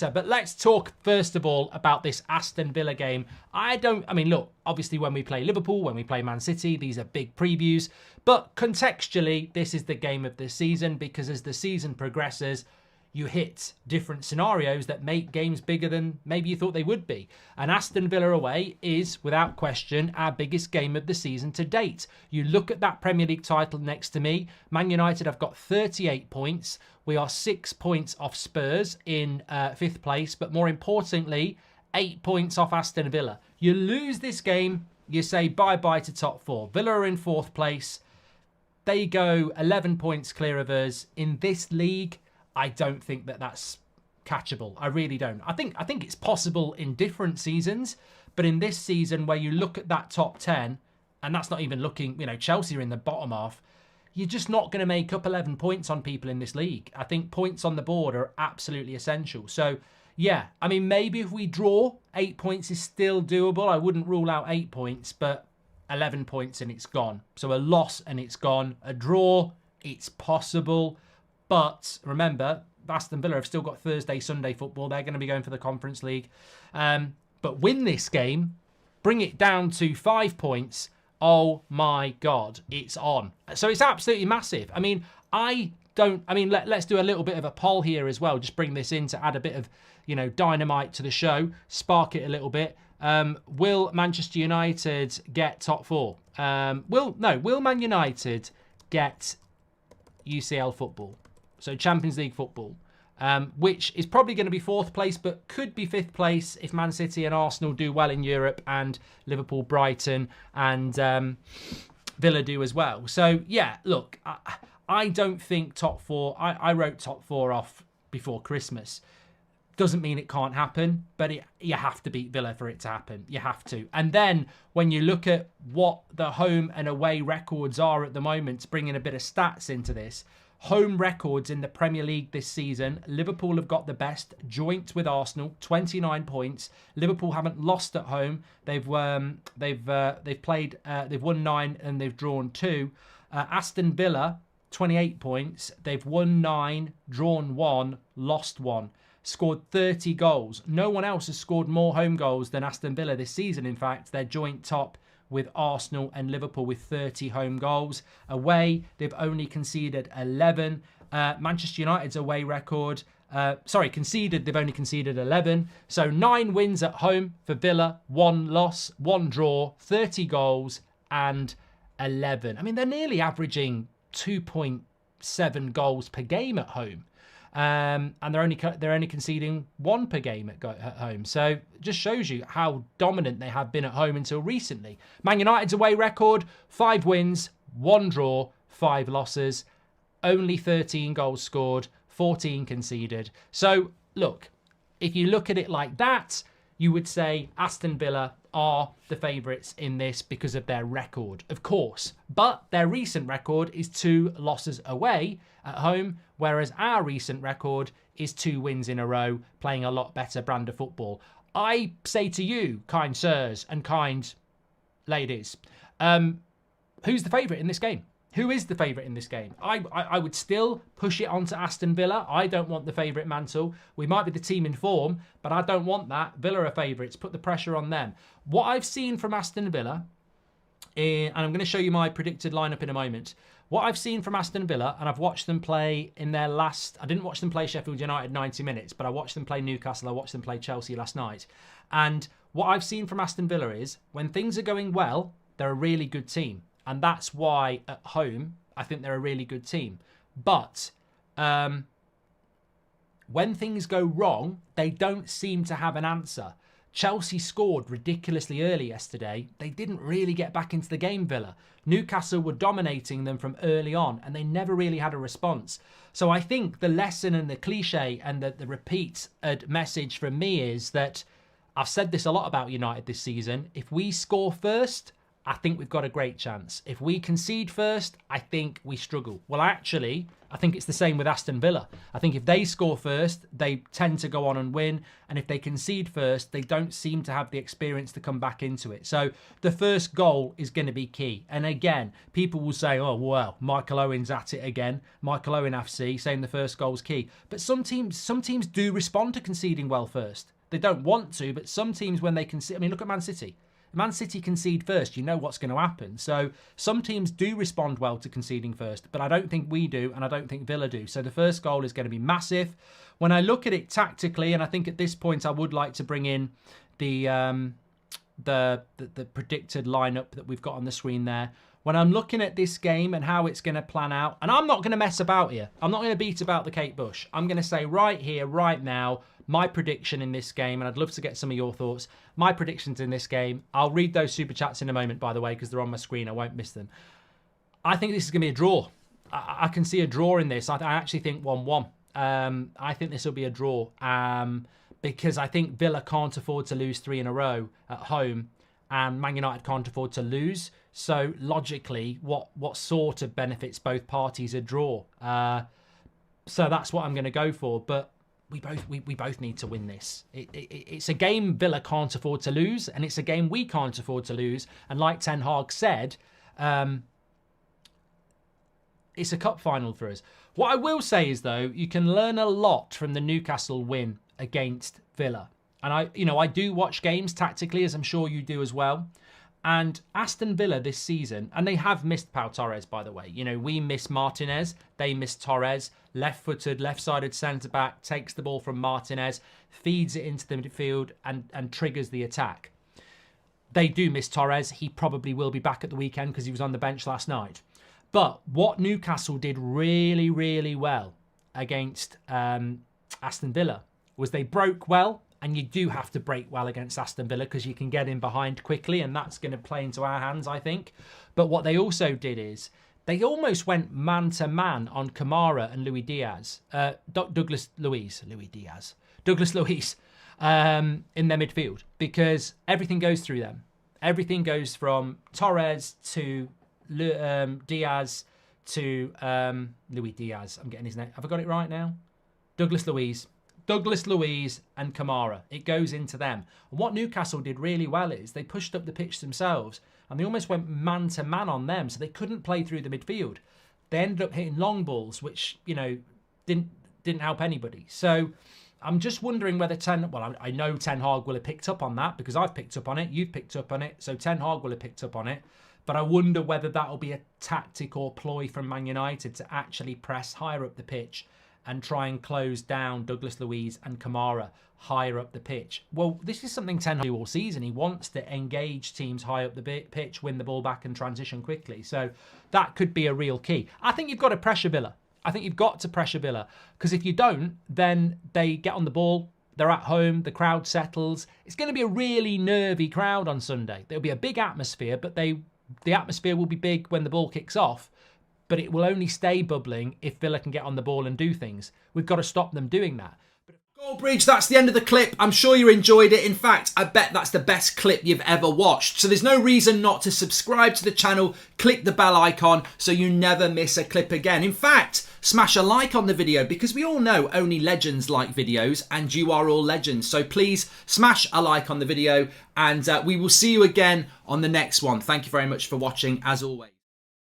But let's talk first of all about this Aston Villa game. Look, obviously when we play Liverpool, when we play Man City, these are big previews. But contextually, this is the game of the season because as the season progresses, you hit different scenarios that make games bigger than maybe you thought they would be. And Aston Villa away is, without question, our biggest game of the season to date. You look at that Premier League title next to me. Man United have got 38 points. We are 6 points off Spurs in 5th place. But more importantly, 8 points off Aston Villa. You lose this game, you say bye-bye to top 4. Villa are in 4th place. They go 11 points clear of us. In this league, I don't think that that's catchable. I really don't. I think it's possible in different seasons, but in this season where you look at that top 10, and that's not even looking, Chelsea are in the bottom half, you're just not going to make up 11 points on people in this league. I think points on the board are absolutely essential. So, yeah, maybe if we draw, 8 points is still doable. I wouldn't rule out 8 points, but 11 points and it's gone. So a loss and it's gone. A draw, it's possible. But remember, Aston Villa have still got Thursday, Sunday football. They're going to be going for the Conference League. But win this game, bring it down to 5 points. Oh my God, it's on. So it's absolutely massive. Let's do a little bit of a poll here as well. Just bring this in to add a bit of, dynamite to the show. Spark it a little bit. Will Manchester United get top 4? Will Man United get UCL football? So Champions League football, which is probably going to be 4th place, but could be 5th place if Man City and Arsenal do well in Europe and Liverpool, Brighton and Villa do as well. So, yeah, look, I don't think top 4. I wrote top 4 off before Christmas. Doesn't mean it can't happen, but you have to beat Villa for it to happen. You have to. And then when you look at what the home and away records are at the moment, bringing a bit of stats into this, home records in the Premier League this season, Liverpool have got the best, joint with Arsenal, 29 points. Liverpool haven't lost at home. They've won 9 and they've drawn 2. Aston Villa, 28 points. They've won 9, drawn 1, lost 1. Scored 30 goals. No one else has scored more home goals than Aston Villa this season. In fact, they're joint top with Arsenal and Liverpool with 30 home goals. Away, they've only conceded 11. Manchester United's away record, conceded, they've only conceded 11. So 9 wins at home for Villa, 1 loss, 1 draw, 30 goals and 11. They're nearly averaging 2.7 goals per game at home. And they're only conceding 1 per game at home. So it just shows you how dominant they have been at home until recently. Man United's away record, 5 wins, 1 draw, 5 losses, only 13 goals scored, 14 conceded. So look, if you look at it like that, you would say Aston Villa are the favourites in this because of their record, of course. But their recent record is 2 losses away at home, whereas our recent record is 2 wins in a row, playing a lot better brand of football. I say to you, kind sirs and kind ladies, who's the favourite in this game? Who is the favourite in this game? I would still push it onto Aston Villa. I don't want the favourite mantle. We might be the team in form, but I don't want that. Villa are favourites. Put the pressure on them. What I've seen from Aston Villa, and I'm going to show you my predicted lineup in a moment. What I've seen from Aston Villa, and I've watched them play in their last... I didn't watch them play Sheffield United 90 minutes, but I watched them play Newcastle. I watched them play Chelsea last night. And what I've seen from Aston Villa is, when things are going well, they're a really good team. And that's why, at home, I think they're a really good team. But when things go wrong, they don't seem to have an answer. Chelsea scored ridiculously early yesterday. They didn't really get back into the game, Villa. Newcastle were dominating them from early on, and they never really had a response. So I think the lesson and the cliche and the repeat message from me is that I've said this a lot about United this season. If we score first, I think we've got a great chance. If we concede first, I think we struggle. Well, actually, I think it's the same with Aston Villa. I think if they score first, they tend to go on and win. And if they concede first, they don't seem to have the experience to come back into it. So the first goal is going to be key. And again, people will say, oh, well, Michael Owen's at it again. Michael Owen FC saying the first goal is key. But some teams do respond to conceding well first. They don't want to, but some teams, when they concede, I mean, look at Man City. Man City concede first, you know what's going to happen. So some teams do respond well to conceding first, but I don't think we do, and I don't think Villa do. So the first goal is going to be massive. When I look at it tactically, and I think at this point I would like to bring in the predicted lineup that we've got on the screen there. When I'm looking at this game and how it's going to plan out, and I'm not going to mess about here. I'm not going to beat about the Kate Bush. I'm going to say right here, right now, my prediction in this game, and I'd love to get some of your thoughts. My predictions in this game. I'll read those super chats in a moment, by the way, because they're on my screen. I won't miss them. I think this is going to be a draw. I can see a draw in this. I actually think 1-1. I think this will be a draw because I think Villa can't afford to lose 3 in a row at home, and Man United can't afford to lose. So logically, what sort of benefits both parties a draw? So that's what I'm going to go for. But we both need to win this. It's a game Villa can't afford to lose, and it's a game we can't afford to lose. And like Ten Hag said, it's a cup final for us. What I will say is, though, you can learn a lot from the Newcastle win against Villa. And I do watch games tactically, as I'm sure you do as well. And Aston Villa this season, and they have missed Pau Torres, by the way. We miss Martinez, they miss Torres. Left-footed, left-sided centre-back, takes the ball from Martinez, feeds it into the midfield and triggers the attack. They do miss Torres. He probably will be back at the weekend because he was on the bench last night. But what Newcastle did really, really well against Aston Villa was they broke well. And you do have to break well against Aston Villa because you can get in behind quickly, and that's going to play into our hands, I think. But what they also did is they almost went man-to-man on Kamara and Luis Diaz. Douglas Luiz in their midfield, because everything goes through them. Everything goes from Torres to Diaz to Luis Diaz. I'm getting his name. Have I got it right now? Douglas Luiz and Kamara. It goes into them. And what Newcastle did really well is they pushed up the pitch themselves and they almost went man-to-man on them, so they couldn't play through the midfield. They ended up hitting long balls, which, didn't help anybody. So I'm just wondering whether I know Ten Hag will have picked up on that because I've picked up on it, you've picked up on it, so Ten Hag will have picked up on it. But I wonder whether that'll be a tactic or ploy from Man United to actually press higher up the pitch and try and close down Douglas Luiz and Kamara higher up the pitch. Well, this is something Ten Hag do all season. He wants to engage teams high up the pitch, win the ball back and transition quickly. So that could be a real key. I think you've got to pressure Villa. Because if you don't, then they get on the ball, they're at home, the crowd settles. It's going to be a really nervy crowd on Sunday. There'll be a big atmosphere, but the atmosphere will be big when the ball kicks off. But it will only stay bubbling if Villa can get on the ball and do things. We've got to stop them doing that. Goldbridge, that's the end of the clip. I'm sure you enjoyed it. In fact, I bet that's the best clip you've ever watched. So there's no reason not to subscribe to the channel, click the bell icon so you never miss a clip again. In fact, smash a like on the video because we all know only legends like videos and you are all legends. So please smash a like on the video and we will see you again on the next one. Thank you very much for watching as always.